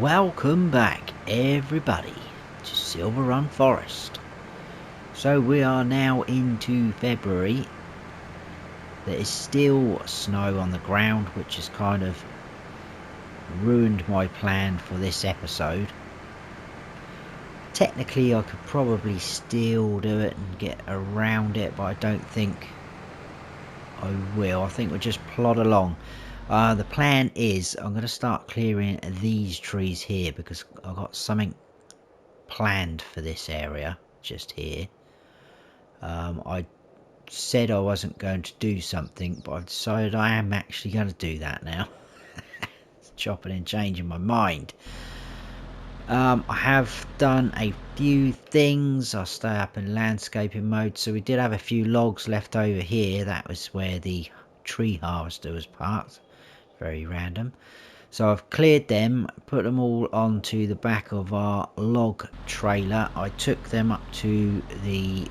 Welcome back everybody to Silverrun Forest. So we are now into February. There is still snow on the ground, which has kind of ruined my plan for this episode. Technically I could probably still do it and get around it, but I don't think I will. I think we'll just plod along. The plan is I'm going to start clearing these trees here because I've got something planned for this area just here. I said I wasn't going to do something, but I've decided I am actually going to do that now. It's chopping and changing my mind. I have done a few things. I'll stay up in landscaping mode. So we did have a few logs left over here. That was where the tree harvester was parked. Very random. So I've cleared them, put them all onto the back of our log trailer. I took them up to the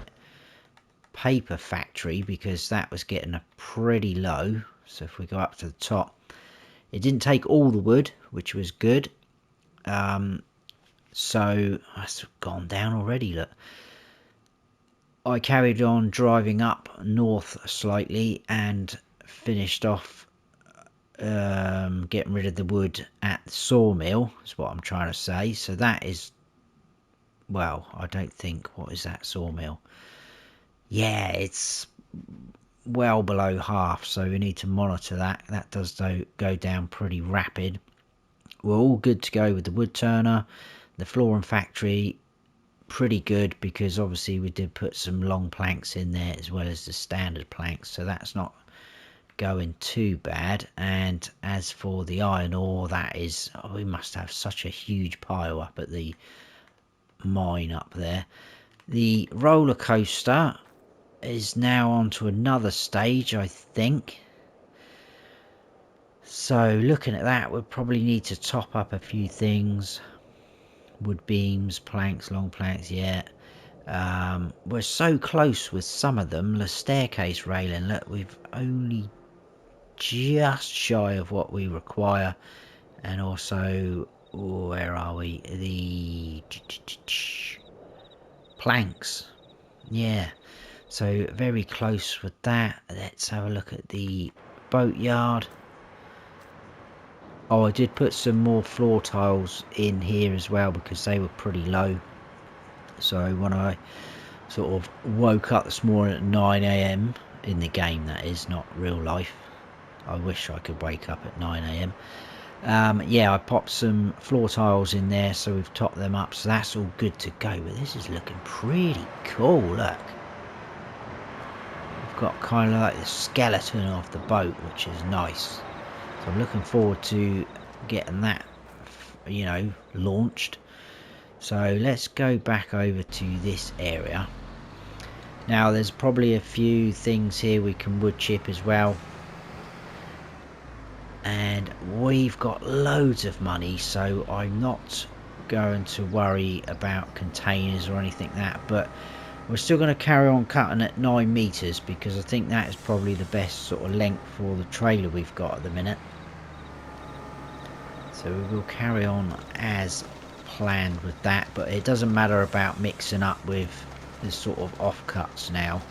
paper factory because that was getting pretty low. So if we go up to the top, it didn't take all the wood, which was good. So that's gone down already, look. I carried on driving up north slightly and finished off getting rid of the wood at the sawmill is what I'm trying to say. So that is, well, I don't think, what is that sawmill? Yeah, it's well below half, so we need to monitor that. That does go down pretty rapid. We're all good to go with the wood turner. The flooring factory, pretty good, because obviously we did put some long planks in there as well as the standard planks, so that's not going too bad. And as for the iron ore, that is, we must have such a huge pile up at the mine up there. The roller coaster is now on to another stage, I think. So looking at that, we'll probably need to top up a few things. Wood beams, planks, long planks, yeah. We're so close with some of them. The staircase railing, look, we've only just shy of what we require. And also, where are we? The planks, yeah. So very close with that. Let's have a look at the boatyard. Oh, I did put some more floor tiles in here as well because they were pretty low. So when I sort of woke up this morning at 9 AM in the game, that is, not real life. I wish I could wake up at 9 AM. Yeah, I popped some floor tiles in there, so we've topped them up, so that's all good to go. But this is looking pretty cool, look. We've got kind of like the skeleton of the boat, which is nice. So I'm looking forward to getting that, you know, launched. So let's go back over to this area. Now there's probably a few things here we can wood chip as well. And we've got loads of money, so I'm not going to worry about containers or anything like that. But we're still going to carry on cutting at 9 meters because I think that is probably the best sort of length for the trailer we've got at the minute. So we will carry on as planned with that, but it doesn't matter about mixing up with the sort of offcuts now.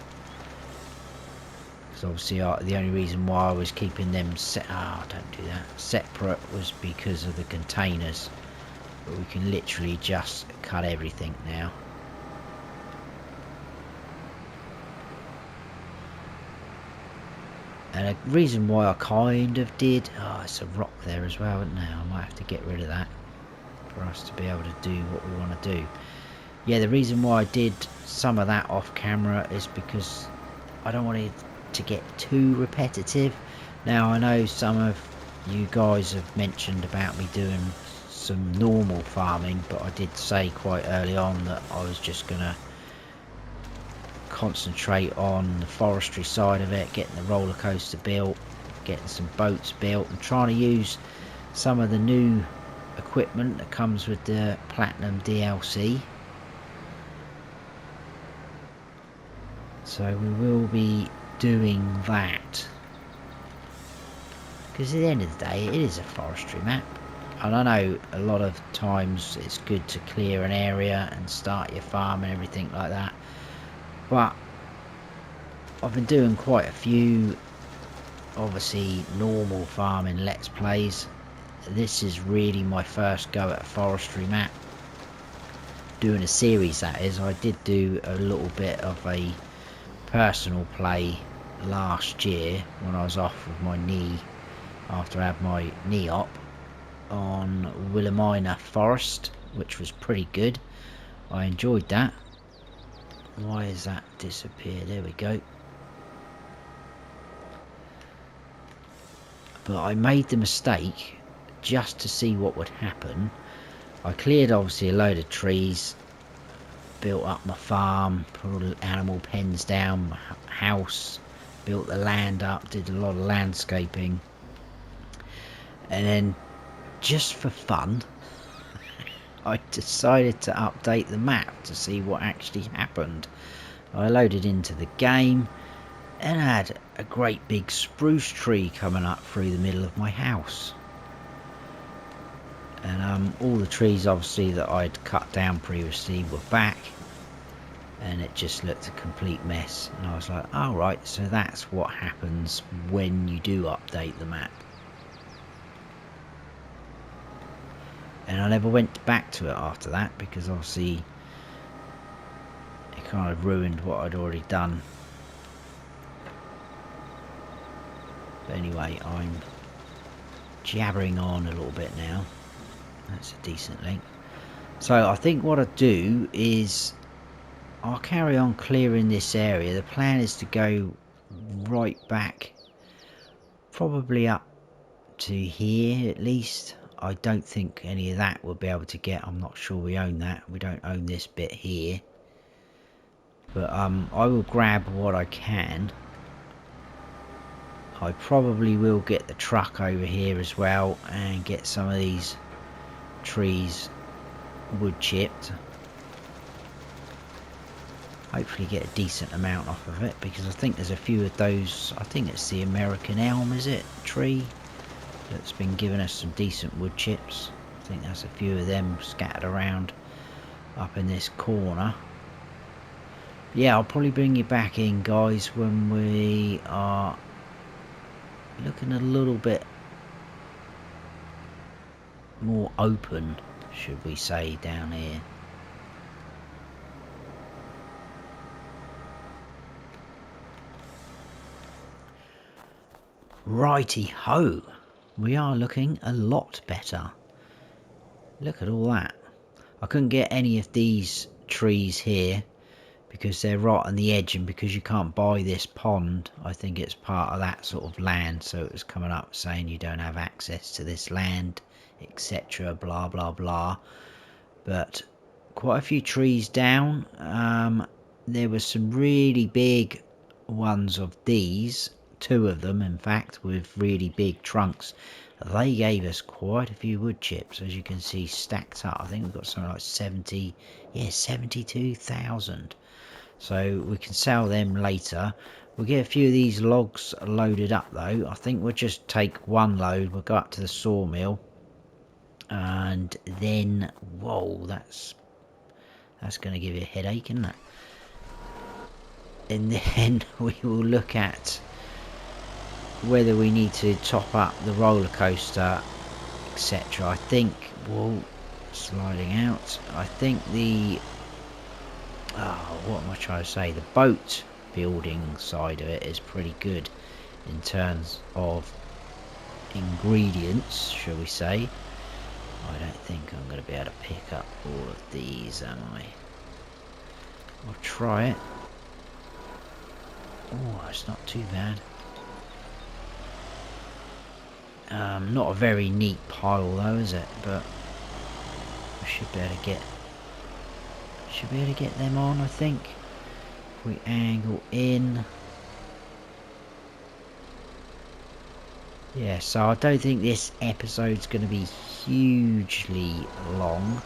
Because obviously the only reason why I was keeping them don't do that, separate was because of the containers. But we can literally just cut everything now. And a reason why I kind of did, it's a rock there as well, isn't there? I might have to get rid of that for us to be able to do what we want to do. Yeah, the reason why I did some of that off camera is because I don't want it to get too repetitive. Now I know some of you guys have mentioned about me doing some normal farming, but I did say quite early on that I was just gonna concentrate on the forestry side of it, getting the roller coaster built, getting some boats built, and trying to use some of the new equipment that comes with the Platinum DLC. So we will be doing that because at the end of the day it is a forestry map. And I know a lot of times it's good to clear an area and start your farm and everything like that, but I've been doing quite a few obviously normal farming let's plays. This is really my first go at a forestry map, doing a series that is. I did do a little bit of a personal play last year when I was off with my knee after I had my knee op on Silverrun Forest, which was pretty good. I enjoyed that. Why has that disappeared? There we go. But I made the mistake just to see what would happen. I cleared obviously a load of trees, built up my farm, put all the animal pens down, my house, built the land up, did a lot of landscaping, and then just for fun I decided to update the map to see what actually happened. I loaded into the game and had a great big spruce tree coming up through the middle of my house. And all the trees obviously that I'd cut down previously were back, and it just looked a complete mess. And I was like, alright, so that's what happens when you do update the map. And I never went back to it after that, because obviously it kind of ruined what I'd already done. But anyway, I'm jabbering on a little bit now. That's a decent length. So I think what I do is I'll carry on clearing this area. The plan is to go right back, probably up to here at least. I don't think any of that we'll be able to get. I'm not sure we own that. We don't own this bit here. But I will grab what I can. I probably will get the truck over here as well and get some of these trees wood chipped. Hopefully get a decent amount off of it, because I think there's a few of those. I think it's the American elm, is it? Tree that's been giving us some decent wood chips. I think there's a few of them scattered around up in this corner. Yeah, I'll probably bring you back in, guys, when we are looking a little bit more open, should we say, down here. Righty ho, we are looking a lot better. Look at all that. I couldn't get any of these trees here because they're right on the edge, and because you can't buy this pond, I think it's part of that sort of land, so it was coming up saying you don't have access to this land, etc, blah blah blah. But quite a few trees down. There was some really big ones of these, two of them in fact, with really big trunks. They gave us quite a few wood chips, as you can see, stacked up. I think we've got something like 72,000. So we can sell them later. We'll get a few of these logs loaded up though. I think we'll just take one load. We'll go up to the sawmill, and then, whoa, that's going to give you a headache, isn't it? And then we will look at whether we need to top up the roller coaster, etc. I think, whoa, sliding out. I think the, what am I trying to say? The boat building side of it is pretty good in terms of ingredients, shall we say. I don't think I'm going to be able to pick up all of these, am I? I'll try it. Oh, it's not too bad. Not a very neat pile though, is it? But we should be able to get them on, I think. If we angle in. Yeah, so I don't think this episode's going to be hugely long.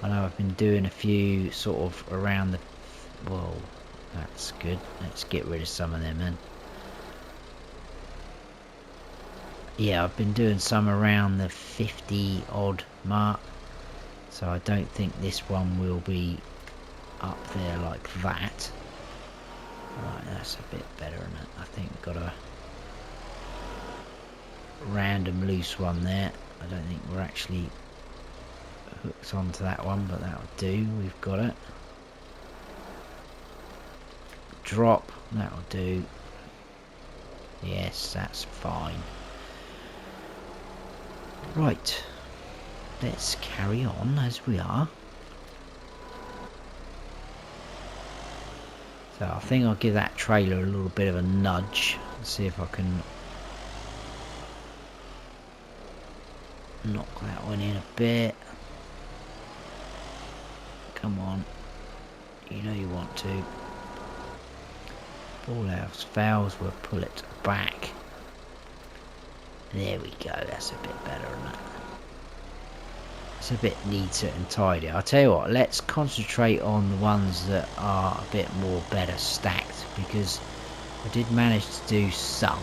I know I've been doing a few sort of around the... Whoa, that's good. Let's get rid of some of them then. yeah, I've been doing some around the 50 odd mark, so I don't think this one will be up there like that. Right, that's a bit better, isn't it? I think we've got a random loose one there. I don't think we're actually hooked onto that one, but that'll do. We've got it. Drop, that'll do. Yes, that's fine. Right, let's carry on as we are. So I think I'll give that trailer a little bit of a nudge and see if I can knock that one in a bit. Come on, you know you want to. If all else fails, we'll pull it back. There we go, that's a bit better than that. It's a bit neater and tidy. I'll tell you what, let's concentrate on the ones that are a bit more better stacked, because I did manage to do some.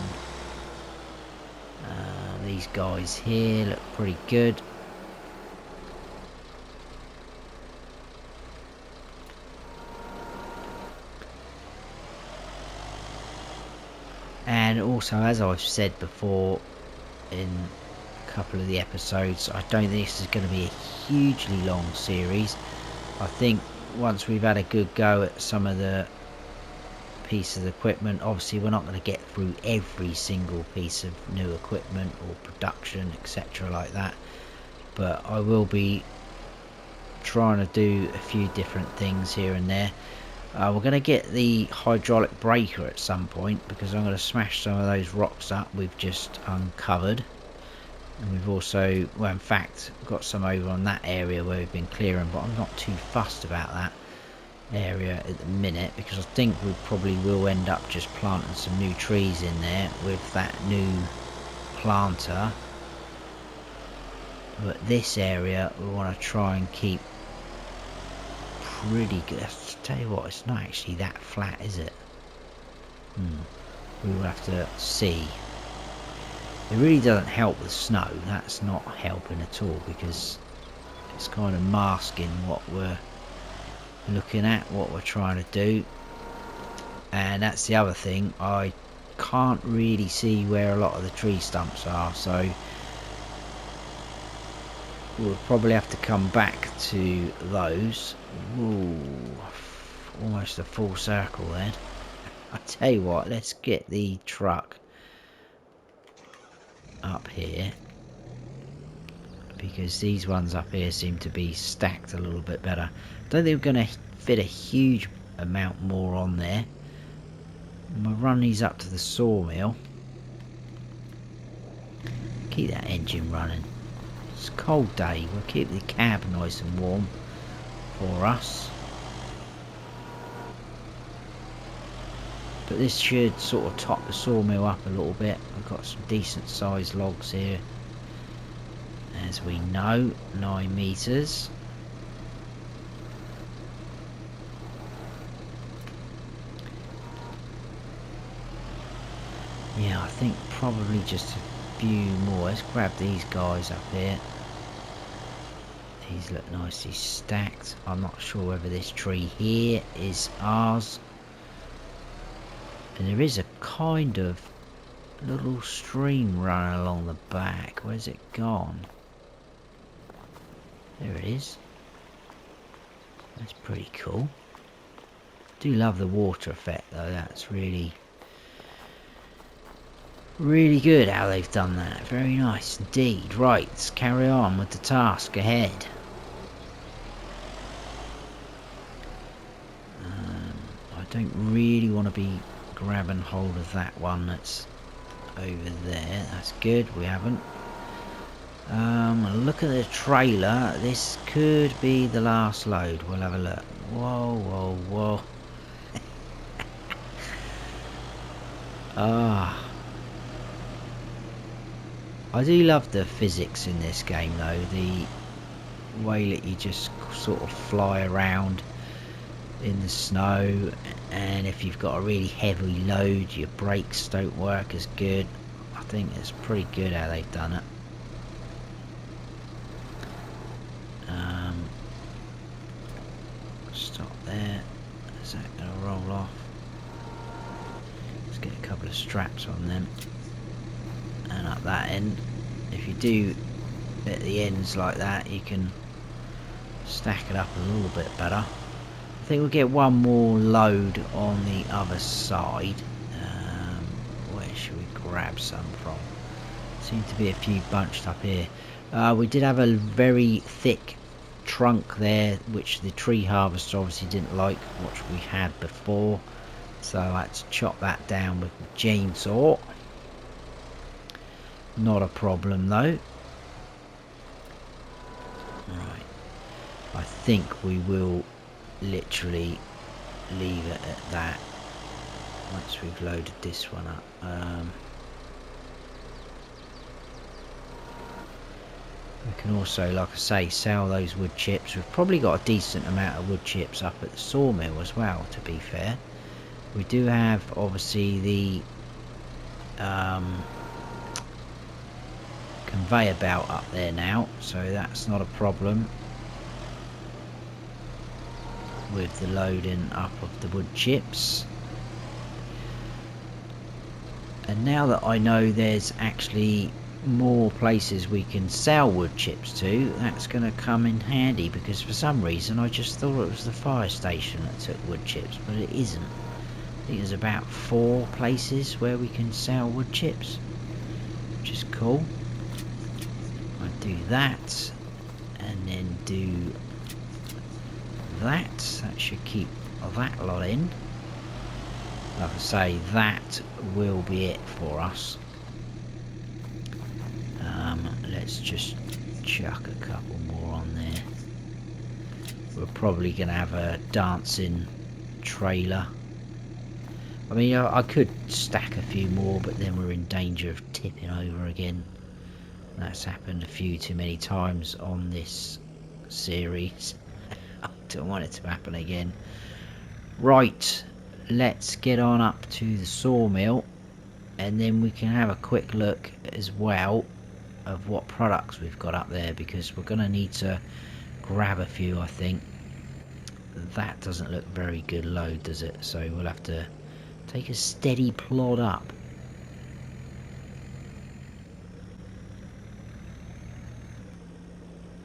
These guys here look pretty good. And also, as I've said before in a couple of the episodes, I don't think this is going to be a hugely long series. I think once we've had a good go at some of the pieces of equipment, obviously we're not going to get through every single piece of new equipment or production, etc. like that, but I will be trying to do a few different things here and there. We're going to get the hydraulic breaker at some point, because I'm going to smash some of those rocks up we've just uncovered. And we've also, well, in fact, got some over on that area where we've been clearing, but I'm not too fussed about that area at the minute, because I think we probably will end up just planting some new trees in there with that new planter. But this area we want to try and keep pretty good. I'll tell you what, it's not actually that flat, is it? We will have to see. It really doesn't help with snow. That's not helping at all, because it's kind of masking what we're looking at, what we're trying to do. And that's the other thing, I can't really see where a lot of the tree stumps are, so we'll probably have to come back to those. Ooh, almost a full circle then. I tell you what, let's get the truck up here, because these ones up here seem to be stacked a little bit better. Don't think we're going to fit a huge amount more on there. I'm going to run these up to the sawmill. Keep that engine running. It's a cold day, we'll keep the cab nice and warm for us. But this should sort of top the sawmill up a little bit. I've got some decent sized logs here, as we know, 9 meters. Yeah, I think probably just a few more. Let's grab these guys up here. These look nicely stacked. I'm not sure whether this tree here is ours. And there is a kind of little stream running along the back. Where's it gone? There it is. That's pretty cool. Do love the water effect though. That's really good how they've done that. Very nice indeed. Right, let's carry on with the task ahead. I don't really want to be grabbing hold of that one that's over there. That's good, we haven't. Look at the trailer. This could be the last load. We'll have a look. Whoa, whoa, whoa. I do love the physics in this game though. The way that you just sort of fly around in the snow, and if you've got a really heavy load your brakes don't work as good. I think it's pretty good how they've done it. Stop there. Is that going to roll off? Let's get a couple of straps on them. And up that end. If you do at the ends like that, you can stack it up a little bit better. I think we'll get one more load on the other side. Where should we grab some from? Seem to be a few bunched up here. We did have a very thick trunk there, which the tree harvester obviously didn't like, which we had before, so I had to chop that down with the chainsaw. Not a problem though. Right, I think we will literally leave it at that once we've loaded this one up. We can also, like I say, sell those wood chips. We've probably got a decent amount of wood chips up at the sawmill as well, to be fair. We do have obviously the conveyor belt up there now, so that's not a problem with the loading up of the wood chips. And now that I know there's actually more places we can sell wood chips to, that's going to come in handy, because for some reason I just thought it was the fire station that took wood chips, but it isn't. I think there's about 4 places where we can sell wood chips, which is cool. I do that and then do that. That should keep that lot in. Like I say, that will be it for us. Let's just chuck a couple more on there. We're probably going to have a dancing trailer. I mean, I could stack a few more, but then we're in danger of tipping over again. That's happened a few too many times on this series. I don't want it to happen again. Right, let's get on up to the sawmill, and then we can have a quick look as well of what products we've got up there, because we're going to need to grab a few, I think. That doesn't look very good load, does it? So we'll have to take a steady plod up.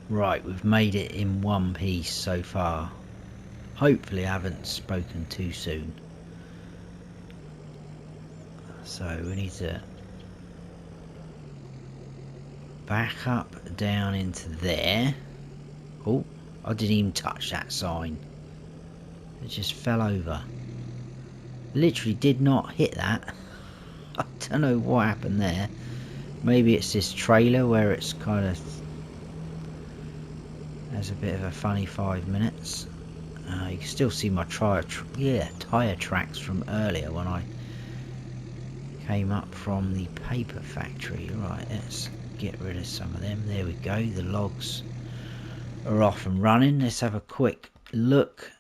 Right, we've made it in one piece so far. Hopefully I haven't spoken too soon. So we need to back up down into there. Oh, I didn't even touch that sign. It just fell over. Literally did not hit that. I don't know what happened there. Maybe it's this trailer where it's kind of has a bit of a funny 5 minutes. You can still see my tyre tracks from earlier when I came up from the paper factory. Right, let's get rid of some of them. There we go, the logs are off and running. Let's have a quick look.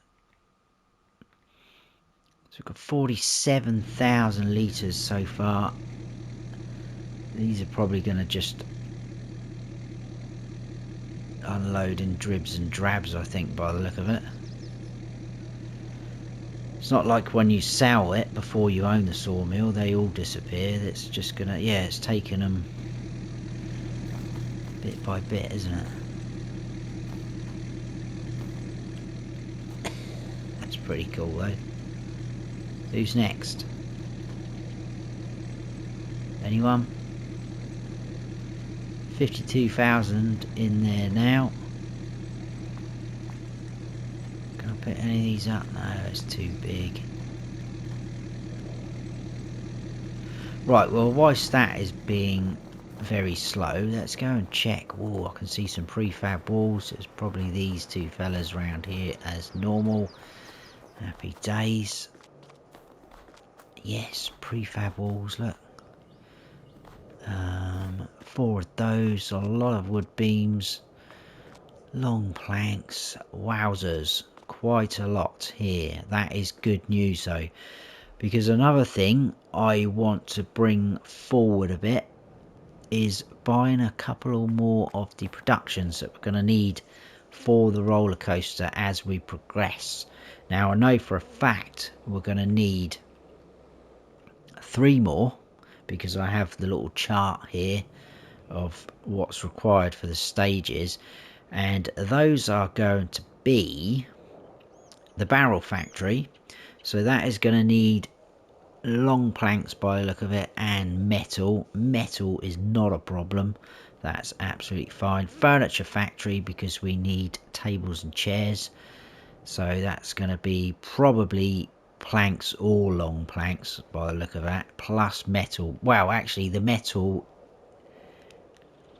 So we've got 47,000 litres so far. These are probably going to just unload in dribs and drabs, I think, by the look of it. It's not like when you sell it before you own the sawmill, they all disappear. It's just gonna, yeah, it's taking them bit by bit, isn't it? That's pretty cool though. Who's next? Anyone? 52,000 in there now. Can I put any of these up? No, it's too big. Right, well, whilst that is being very slow, let's go and check. Oh, I can see some prefab walls. It's probably these two fellas around here as normal. Happy days. Yes, prefab walls, look. 4 of those, a lot of wood beams, long planks, wowzers, quite a lot here. That is good news though, Because another thing I want to bring forward a bit is buying a couple or more of the productions that we're going to need for the roller coaster as we progress. Now I know for a fact we're going to need 3 more, because I have the little chart here of what's required for the stages, and those are going to be the barrel factory. So that is going to need long planks by the look of it, and metal is not a problem, that's absolutely fine. Furniture factory, because we need tables and chairs, so that's going to be probably planks or long planks by the look of that, plus metal. Well, actually the metal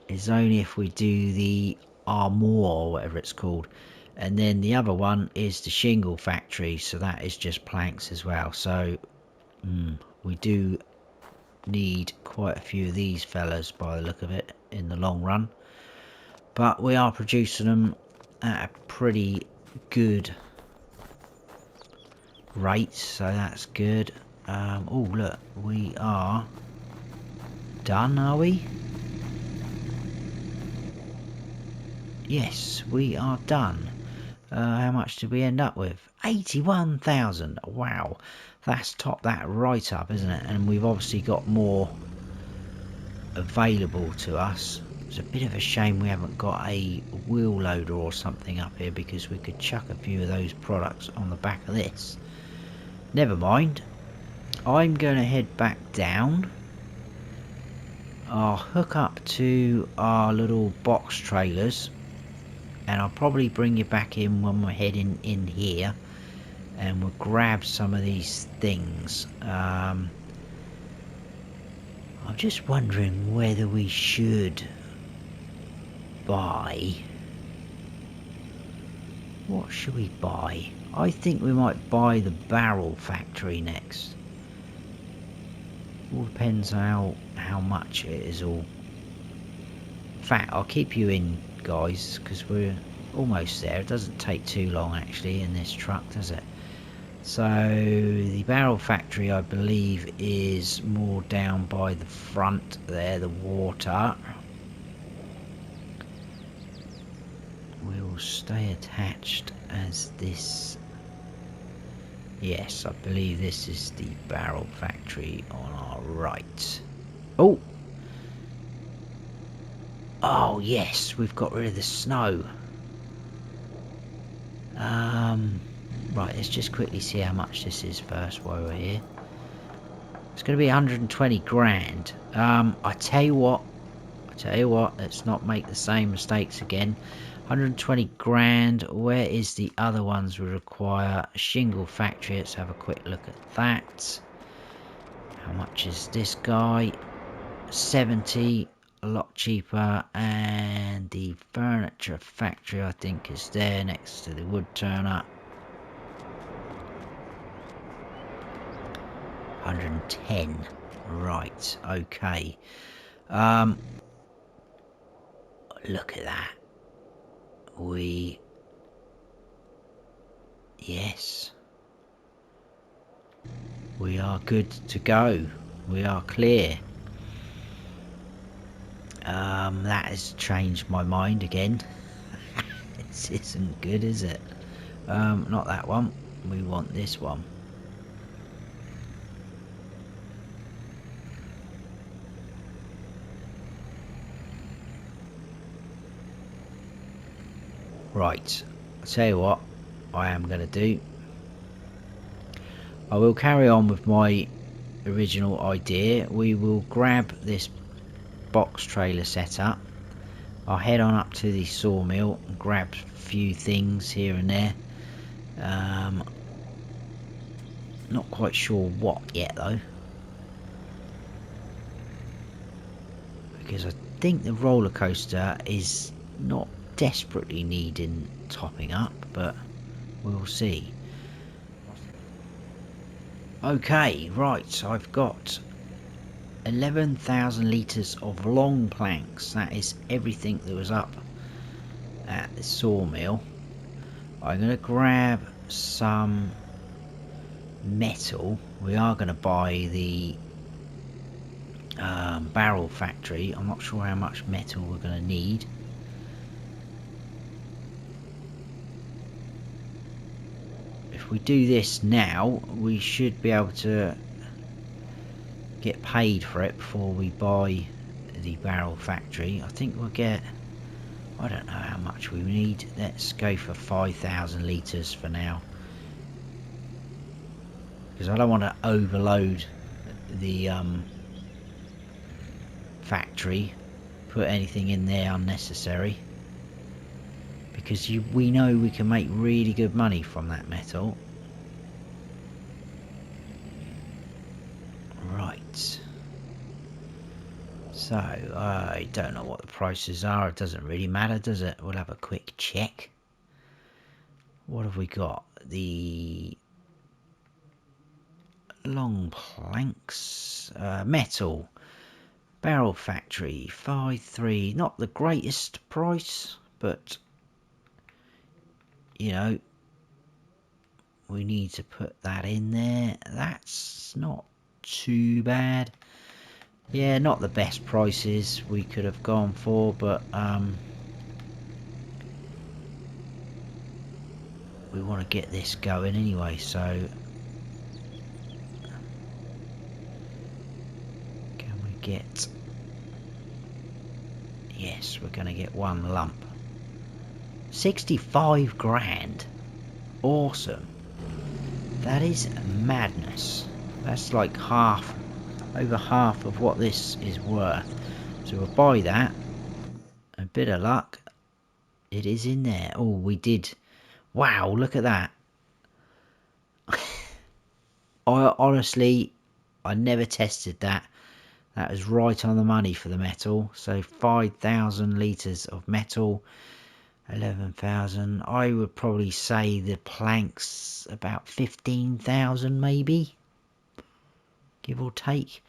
is only if we do the armoire or whatever it's called, and then the other one is the shingle factory, so that is just planks as well. So we do need quite a few of these fellas by the look of it in the long run, but we are producing them at a pretty good rate, so that's good. Oh look, we are done, are we? Yes, we are done. How much did we end up with? 81,000. Wow, that's topped that right up, isn't it? And we've obviously got more available to us. It's a bit of a shame we haven't got a wheel loader or something up here, because we could chuck a few of those products on the back of this. Never mind, I'm going to head back down. I'll hook up to our little box trailers, and I'll probably bring you back in when we're heading in here, and we'll grab some of these things. I'm just wondering whether we should buy. What should we buy? I think we might buy the barrel factory next. All depends how much it is all. In fact, I'll keep you in, guys, because we're almost there. It doesn't take too long actually in this truck, does it? So the barrel factory, I believe, is more down by the front there, the water. We will stay attached as this. Yes, I believe this is the barrel factory on our right. Oh! Oh yes, we've got rid of the snow. Right, let's just quickly see how much this is first while we're here. It's going to be 120 grand. I tell you what, let's not make the same mistakes again. 120 grand. Where is the other ones we require? A shingle factory. Let's have a quick look at that. How much is this guy? 70. A lot cheaper. And the furniture factory, I think, is there next to the wood turner. 110. Right, okay. Look at that. Yes, we are good to go. We are clear. That has changed my mind again. This isn't good, is it? Not that one. We want this one. Right, I'll tell you what I am going to do. I will carry on with my original idea. We will grab this box trailer setup. I'll head on up to the sawmill and grab a few things here and there. Not quite sure what yet though, because I think the roller coaster is not desperately needing topping up, but we'll see. Okay, right, I've got 11,000 litres of long planks. That is everything that was up at the sawmill. I'm going to grab some metal, we are going to buy the barrel factory. I'm not sure how much metal we're going to need. If we do this now, we should be able to get paid for it before we buy the barrel factory. I think we'll get, I don't know how much we need. Let's go for 5,000 litres for now, because I don't want to overload the factory, put anything in there unnecessary, because we know we can make really good money from that metal. Right, so I don't know what the prices are. It doesn't really matter, does it? We'll have a quick check. What have we got? The long planks, metal, barrel factory, 5.3. Not the greatest price, but you know, we need to put that in there. That's not too bad. Yeah, not the best prices we could have gone for, but we want to get this going anyway, so can we get, yes, we're going to get one lump. 65 grand. Awesome. That is madness. That's like half, over half of what this is worth. So we'll buy that. A bit of luck, it is in there. Oh, we did. Wow, look at that. Honestly, I never tested that. That was right on the money for the metal. So 5,000 litres of metal, 11,000. I would probably say the planks about 15,000 maybe, give or take.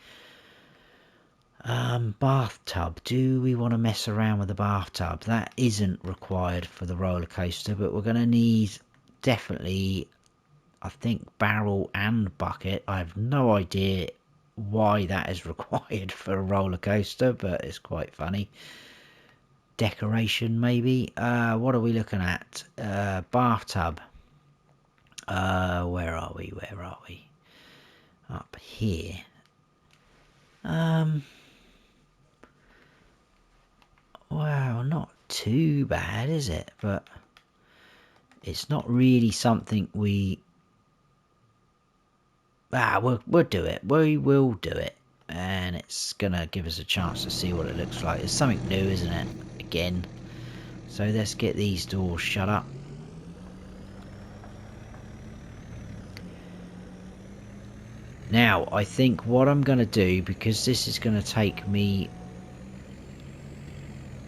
Bathtub. Do we want to mess around with the bathtub? That isn't required for the roller coaster, but we're going to need definitely, I think, barrel and bucket. I have no idea why that is required for a roller coaster, but it's quite funny. Decoration maybe. What are we looking at? Bathtub. Where are we? Up here. Wow, not too bad, is it? But it's not really something we... we'll do it. We will do it. And it's going to give us a chance to see what it looks like. It's something new, isn't it? Again. So let's get these doors shut up. Now, I think what I'm going to do, because this is going to take me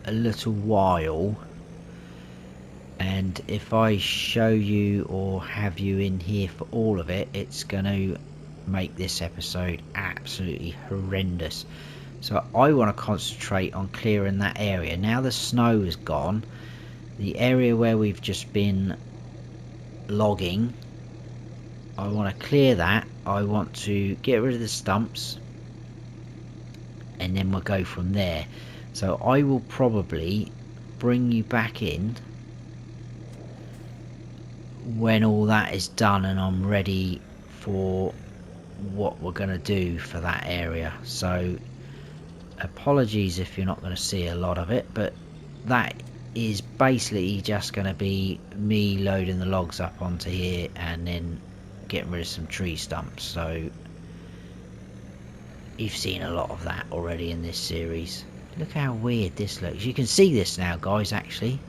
a little while, and if I show you or have you in here for all of it, it's going to make this episode absolutely horrendous. So I want to concentrate on clearing that area. Now the snow is gone, the area where we've just been logging, I want to clear that. I want to get rid of the stumps, and then we'll go from there. So I will probably bring you back in when all that is done and I'm ready for what we're going to do for that area. So apologies if you're not going to see a lot of it, but that is basically just going to be me loading the logs up onto here and then getting rid of some tree stumps. So you've seen a lot of that already in this series. Look how weird this looks. You can see this now, guys, actually.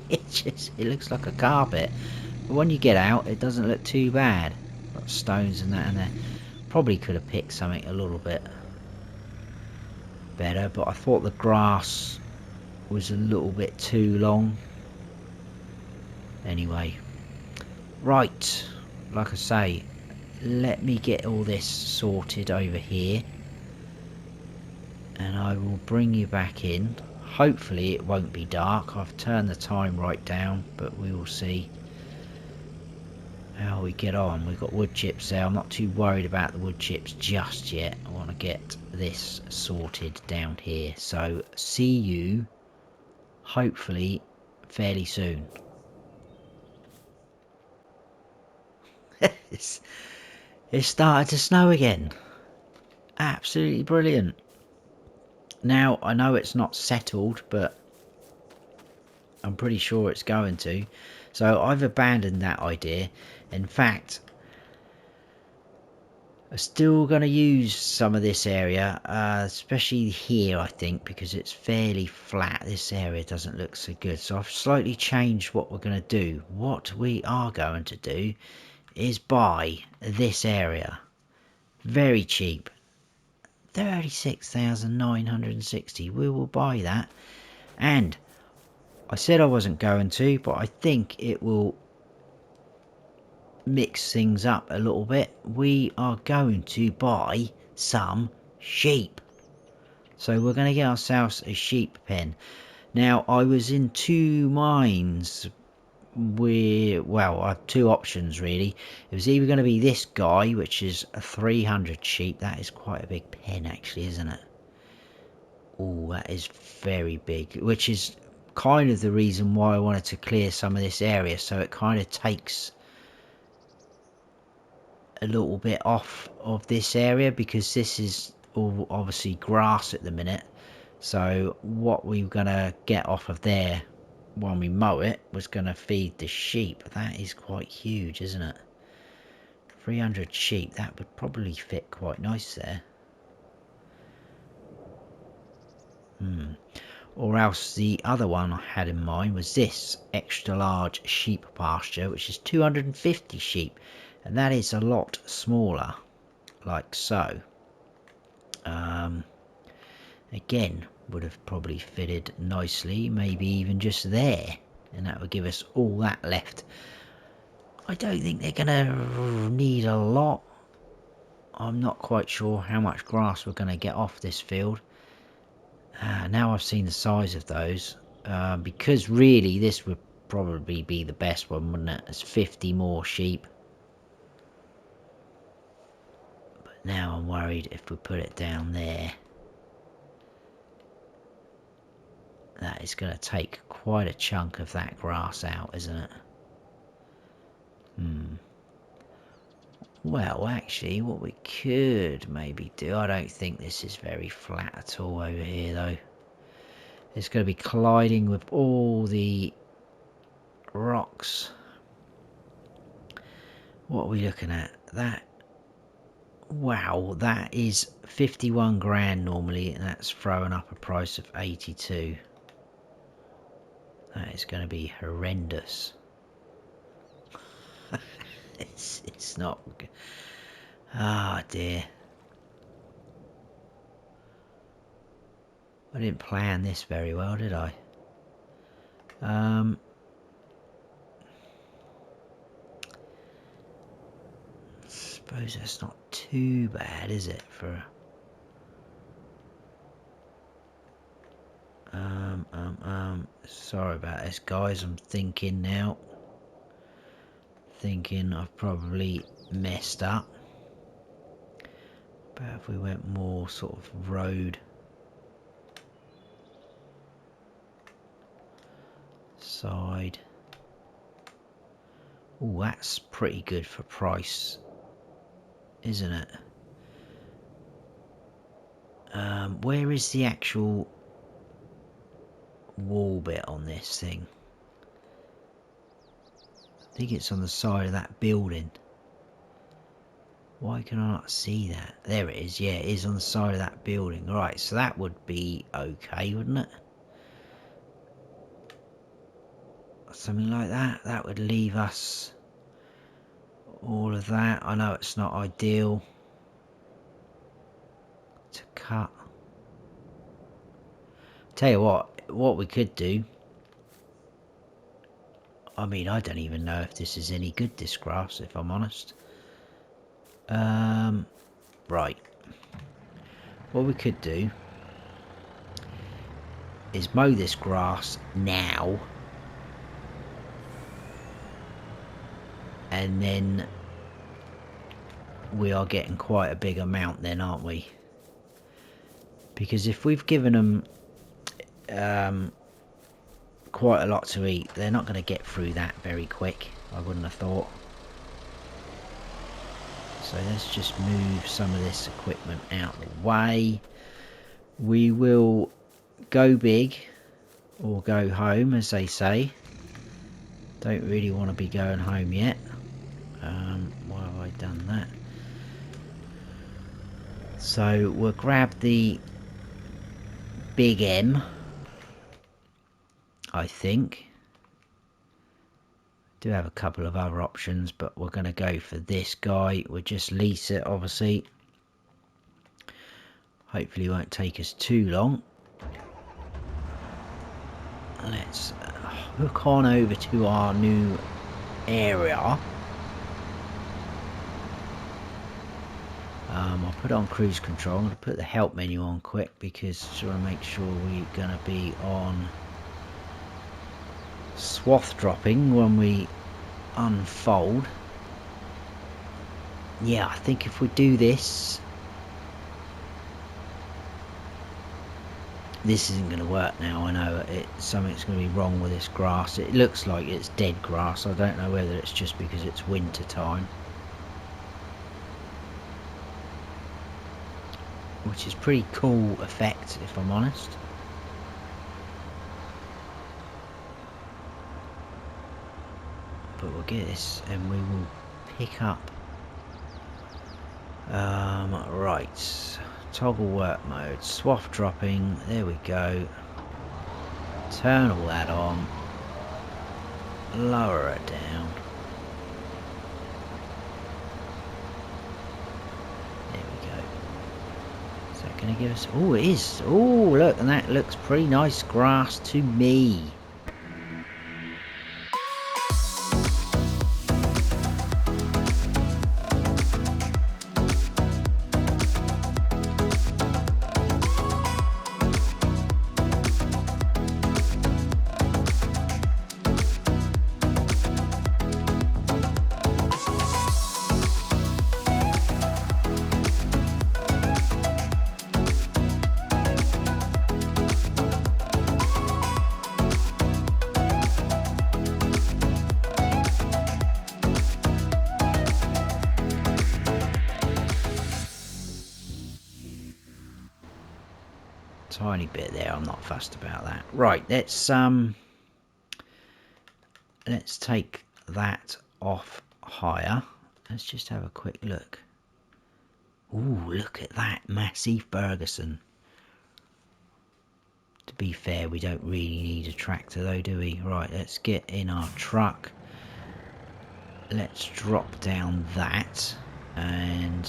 It looks like a carpet. But when you get out, it doesn't look too bad. Got stones and that in there. Probably could have picked something a little bit better, but I thought the grass was a little bit too long. Anyway. Right. Like I say, let me get all this sorted over here. And I will bring you back in. Hopefully it won't be dark. I've turned the time right down, but we will see how how we get on. We've got wood chips there. I'm not too worried about the wood chips just yet. I want to get this sorted down here. So see you hopefully fairly soon. it's started to snow again. Absolutely brilliant. Now I know it's not settled, but I'm pretty sure it's going to. So I've abandoned that idea. In fact, I'm still going to use some of this area, especially here, I think, because it's fairly flat. This area doesn't look so good. So I've slightly changed what we're going to do. What we are going to do is buy this area. Very cheap. 36,960. We will buy that. And I said I wasn't going to, but I think it will mix things up a little bit. We are going to buy some sheep. So we're going to get ourselves a sheep pen. Now I was in two minds. Well, I have two options really. It was either going to be this guy, which is a 300 sheep. That is quite a big pen actually, isn't it? Oh, that is very big, which is kind of the reason why I wanted to clear some of this area, so it kind of takes a little bit off of this area, because this is all obviously grass at the minute. So what we were going to get off of there when we mow it was going to feed the sheep. That is quite huge, isn't it? 300 sheep, that would probably fit quite nice there. Or else the other one I had in mind was this extra large sheep pasture, which is 250 sheep, and that is a lot smaller, like so. Again, would have probably fitted nicely, maybe even just there, and that would give us all that left. I don't think they're gonna need a lot. I'm not quite sure how much grass we're gonna get off this field. Now I've seen the size of those, because really this would probably be the best one, wouldn't it? It's 50 more sheep. But now I'm worried if we put it down there, that is going to take quite a chunk of that grass out, isn't it? Well, actually, what we could maybe do, I don't think this is very flat at all over here, though. It's going to be colliding with all the rocks. What are we looking at? That, wow, that is 51 grand normally, and that's throwing up a price of 82. That is going to be horrendous. It's not good. Ah, dear. I didn't plan this very well, did I? Suppose that's not too bad, is it? For sorry about this, guys. I'm thinking now. Thinking I've probably messed up. But if we went more sort of road side. Oh, that's pretty good for price, isn't it? Where is the actual wall bit on this thing? I think it's on the side of that building. Why can I not see that? There it is. Yeah, it is on the side of that building. Right, so that would be okay, wouldn't it? Something like that. That would leave us all of that. I know it's not ideal to cut. Tell you what we could do. I mean, I don't even know if this is any good, this grass, if I'm honest. Right. What we could do is mow this grass now. And then we are getting quite a big amount then, aren't we? Because if we've given them quite a lot to eat, they're not going to get through that very quick, I wouldn't have thought. So let's just move some of this equipment out of the way. We will go big or go home, as they say. Don't really want to be going home yet. Why have I done that? So we'll grab the Big M, I think. Do have a couple of other options, but we're going to go for this guy. We'll just lease it, obviously. Hopefully it won't take us too long. Let's hook on over to our new area. I'll put it on cruise control. I'm going to put the help menu on quick because I want to make sure we're going to be on swath dropping when we unfold. Yeah, I think if we do this, this isn't going to work now. I know something's going to be wrong with this grass. It looks like it's dead grass. I don't know whether it's just because it's winter time, which is pretty cool effect, if I'm honest. But we'll get this and we will pick up. Right, toggle work mode, swath dropping, there we go. Turn all that on, lower it down. There we go. Is that going to give us, oh it is, oh look, and that looks pretty nice grass to me. Tiny bit there, I'm not fussed about that. Right, let's take that off higher. Let's just have a quick look. Ooh, look at that massive Ferguson. To be fair, we don't really need a tractor though, do we? Right, let's get in our truck. Let's drop down that, and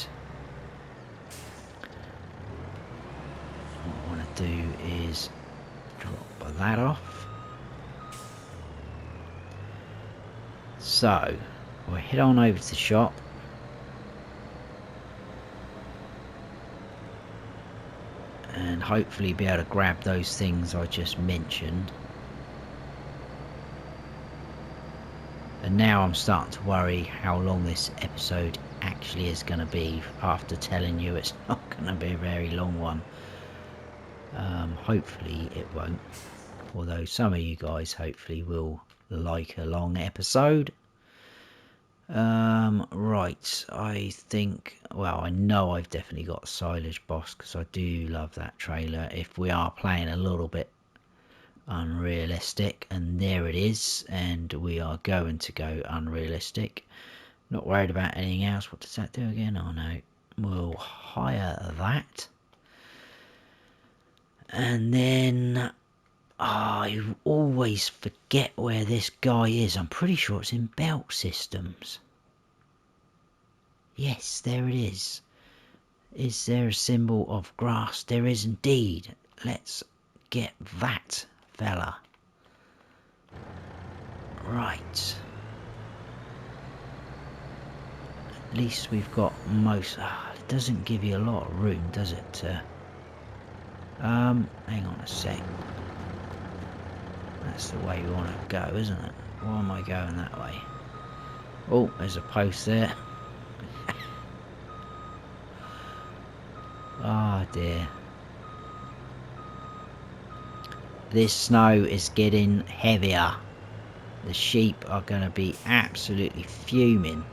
what I want to do is drop that off. So we'll head on over to the shop. And hopefully be able to grab those things I just mentioned. And now I'm starting to worry how long this episode actually is going to be after telling you it's not going to be a very long one. Hopefully it won't. Although some of you guys hopefully will like a long episode. Right, I think, well, I know I've definitely got Silage Boss because I do love that trailer. If we are playing a little bit unrealistic, and there it is, and we are going to go unrealistic. Not worried about anything else. What does that do again? Oh no, we'll hire that. And then I always forget where this guy is. I'm pretty sure it's in belt systems. Yes, there it is. Is there a symbol of grass? There is indeed. Let's get that fella. Right. At least we've got most... it doesn't give you a lot of room, does it? Hang on a sec. That's the way we want to go, isn't it? Why am I going that way? Oh, there's a post there. Oh dear. This snow is getting heavier. The sheep are going to be absolutely fuming.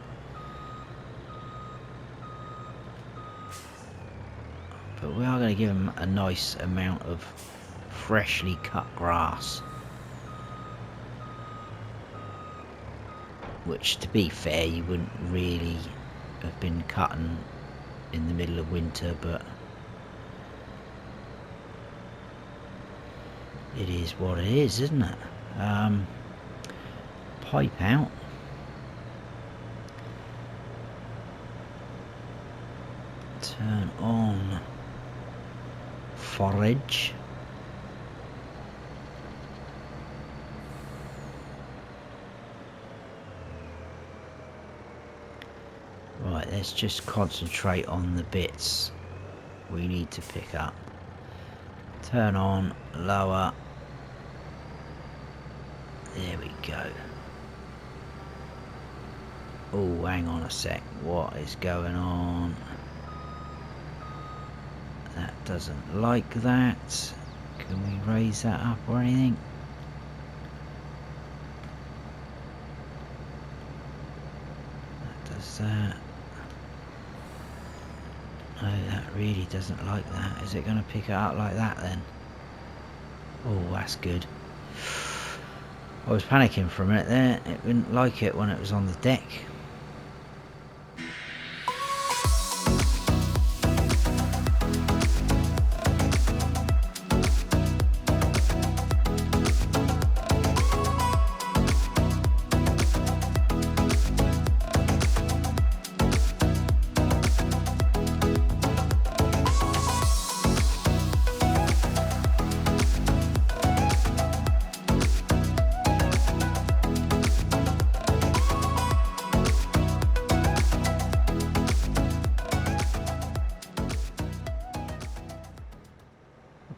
But we are going to give them a nice amount of freshly cut grass. Which, to be fair, you wouldn't really have been cutting in the middle of winter, but it is what it is, isn't it? Pipe out. Turn on forage. Right, let's just concentrate on the bits we need to pick up. Turn on, lower. There we go. Oh, hang on a sec. What is going on? That doesn't like that. Can we raise that up or anything? That does that. No, that really doesn't like that. Is it going to pick it up like that then? Oh, that's good. I was panicking for a minute there. It wouldn't like it when it was on the deck.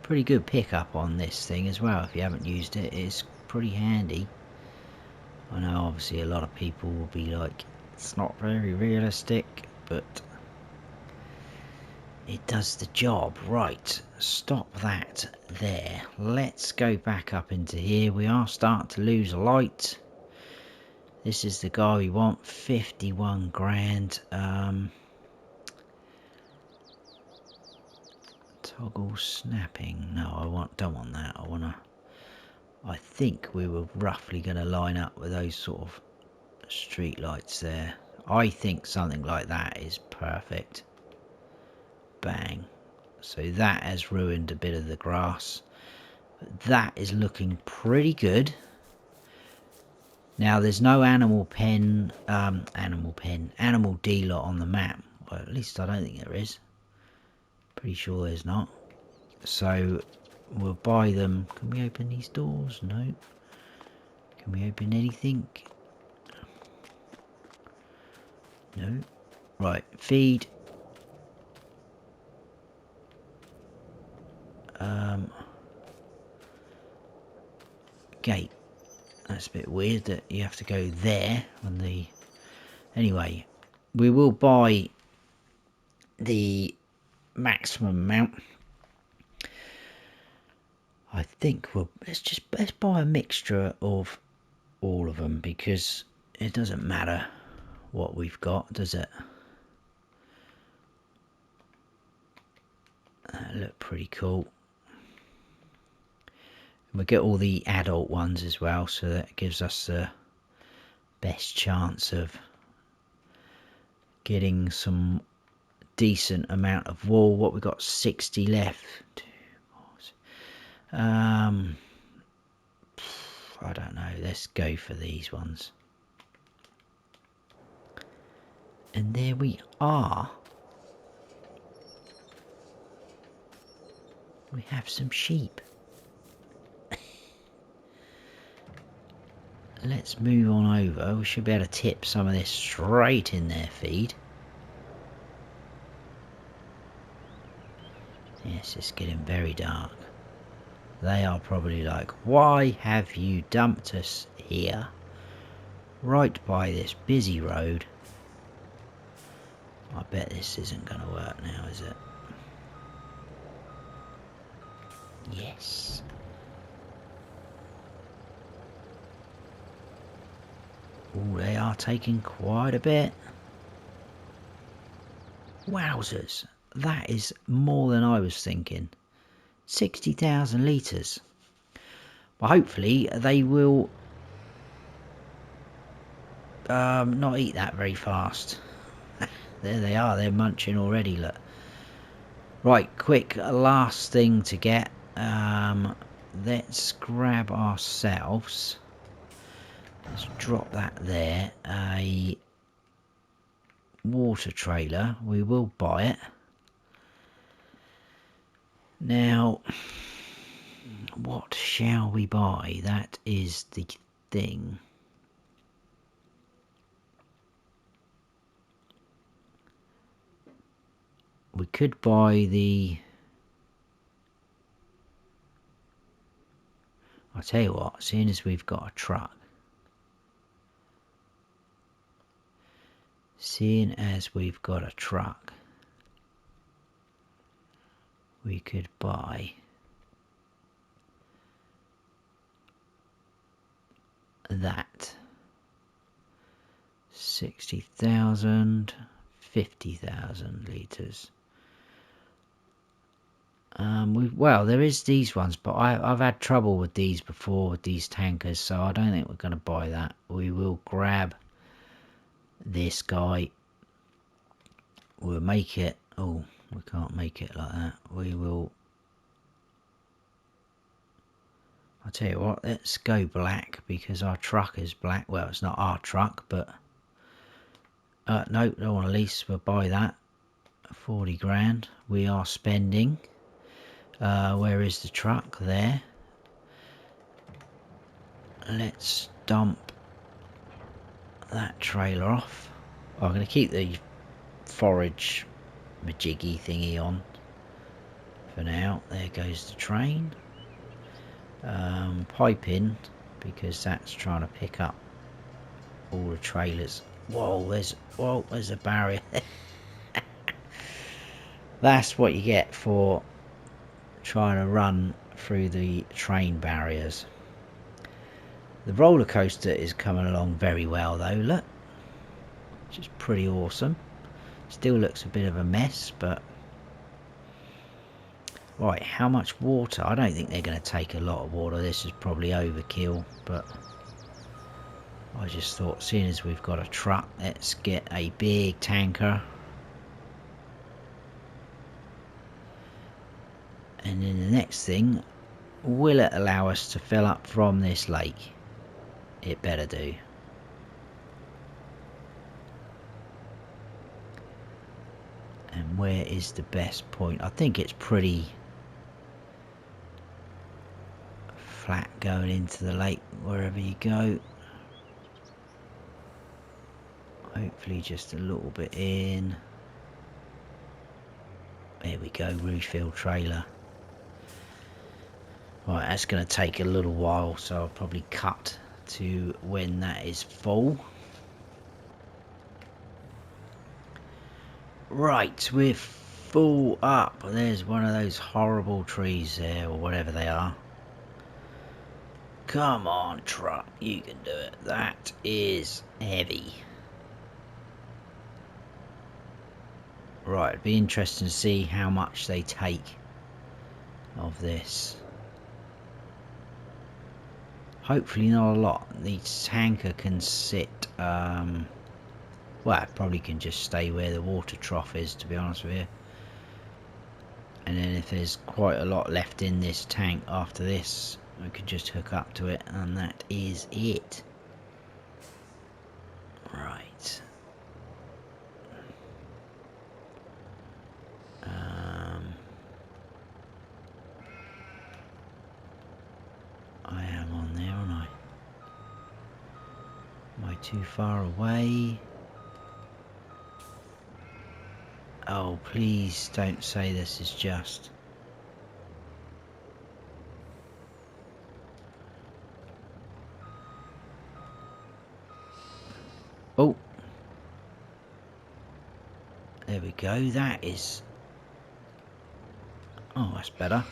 Pretty good pickup on this thing as well. If you haven't used it, it's pretty handy. I know obviously a lot of people will be like, it's not very realistic, but it does the job. Right, stop that there. Let's go back up into here. We are starting to lose light. This is the guy we want, 51 grand. Toggle snapping. No, don't want that. I think we were roughly going to line up with those sort of street lights there. I think something like that is perfect. Bang. So that has ruined a bit of the grass. But that is looking pretty good. Now there's no animal dealer on the map. Well, at least I don't think there is. Pretty sure there's not. So we'll buy them. Can we open these doors? No. Can we open anything? No. Right, feed. Gate. That's a bit weird that you have to go there on the... Anyway, we will buy the maximum amount. I think let's buy a mixture of all of them, because it doesn't matter what we've got, does it? That look pretty cool. We'll get all the adult ones as well, so that gives us the best chance of getting some decent amount of wool. What we got, 60 left. I don't know, let's go for these ones. And there we are. We have some sheep. Let's move on over. We should be able to tip some of this straight in their feed. Yes, it's getting very dark. They are probably like, why have you dumped us here? right by this busy road. I bet this isn't going to work now, is it? Yes. Oh, they are taking quite a bit. Wowzers. That is more than I was thinking. 60,000 litres. But hopefully they will not eat that very fast. There they are, they're munching already, look. Right, quick, last thing to get. Let's grab ourselves. Let's drop that there. A water trailer. We will buy it. Now, what shall we buy? That is the thing. We could buy the... I'll tell you what, seeing as we've got a truck. Seeing as we've got a truck, we could buy that. 60,000, 50,000 litres. Well, there is these ones, but I've had trouble with these before, with these tankers, so I don't think we're going to buy that. We will grab this guy. We'll make it... Oh, we can't make it like that. We will... I'll tell you what, let's go black, because our truck is black. Well, it's not our truck, but... no, don't want to lease. We'll buy that. 40 grand. We are spending... where is the truck? There. Let's dump that trailer off. Oh, I'm going to keep the forage majiggy thingy on for now. There goes the train. Pipe in, because that's trying to pick up all the trailers. Whoa, there's a barrier. That's what you get for trying to run through the train barriers. The roller coaster is coming along very well though, look, which is pretty awesome. Still looks a bit of a mess, but right, how much water? I don't think they're going to take a lot of water. This is probably overkill, but I just thought, seeing as we've got a truck, let's get a big tanker. And then the next thing, will it allow us to fill up from this lake? It better do. And where is the best point? I think it's pretty flat going into the lake wherever you go. Hopefully just a little bit in. There we go, refill trailer. Right, that's going to take a little while, so I'll probably cut to when that is full. Right, we're full up. There's one of those horrible trees there, or whatever they are. Come on, truck, you can do it. That is heavy. Right, it'd be interesting to see how much they take of this. Hopefully not a lot. The tanker can sit, well, it probably can just stay where the water trough is, to be honest with you. And then if there's quite a lot left in this tank after this, we could just hook up to it, and that is it. Right. I am on there, aren't I? Am I too far away? Oh, please don't say this is just... There we go. That is... Oh, that's better.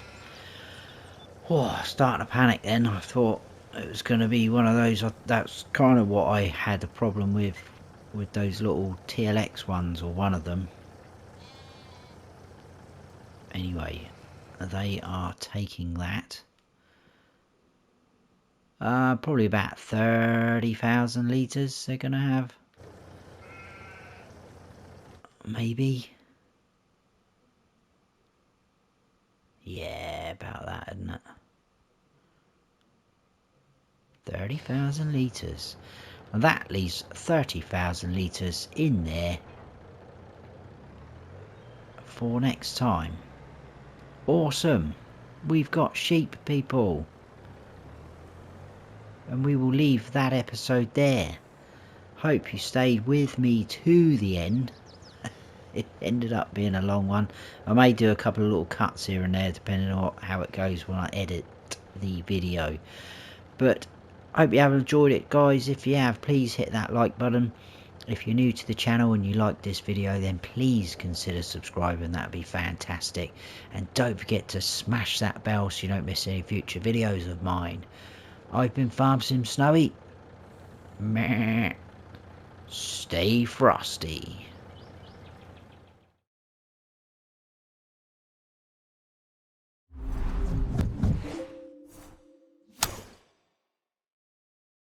Oh, starting to panic then. I thought it was going to be one of those. That's kind of what I had a problem with those little TLX ones, or one of them. Anyway, they are taking that. Probably about 30,000 litres they're going to have. Maybe. Yeah, about that, isn't it? 30,000 litres. And that leaves 30,000 litres in there for next time. Awesome. We've got sheep, people. And we will leave that episode there. Hope you stayed with me to the end. It ended up being a long one. I may do a couple of little cuts here and there depending on how it goes when I edit the video. But I hope you have enjoyed it, guys. If you have, please hit that like button. If you're new to the channel and you like this video, then please consider subscribing. That would be fantastic. And don't forget to smash that bell so you don't miss any future videos of mine. I've been Farm Sim Snowy. Stay frosty.